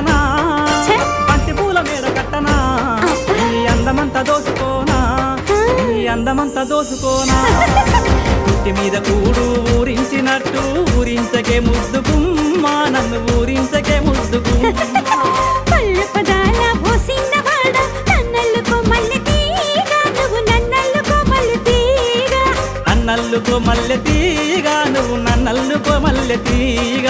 కట్టనా బంతి పూల మేడ కట్టనా ఈ అందమంతా దోసుకోనా ఈ అందమంతా దోసుకోనా పుట్టి మీద కూడు ఊరించినట్టు ఊరించకే ముద్దుగుమ్మ నన్ను ఊరించకే ముద్దుగుమ్మ పళ్ళు పదాల పోసిన వాడ నన్నల్లుకో మల్లె తీగ నువ్వు నన్నల్లుకో మల్లె తీగ నన్నల్లుకో మల్లె తీగ నువ్వు నన్నల్లుకో మల్లె తీగ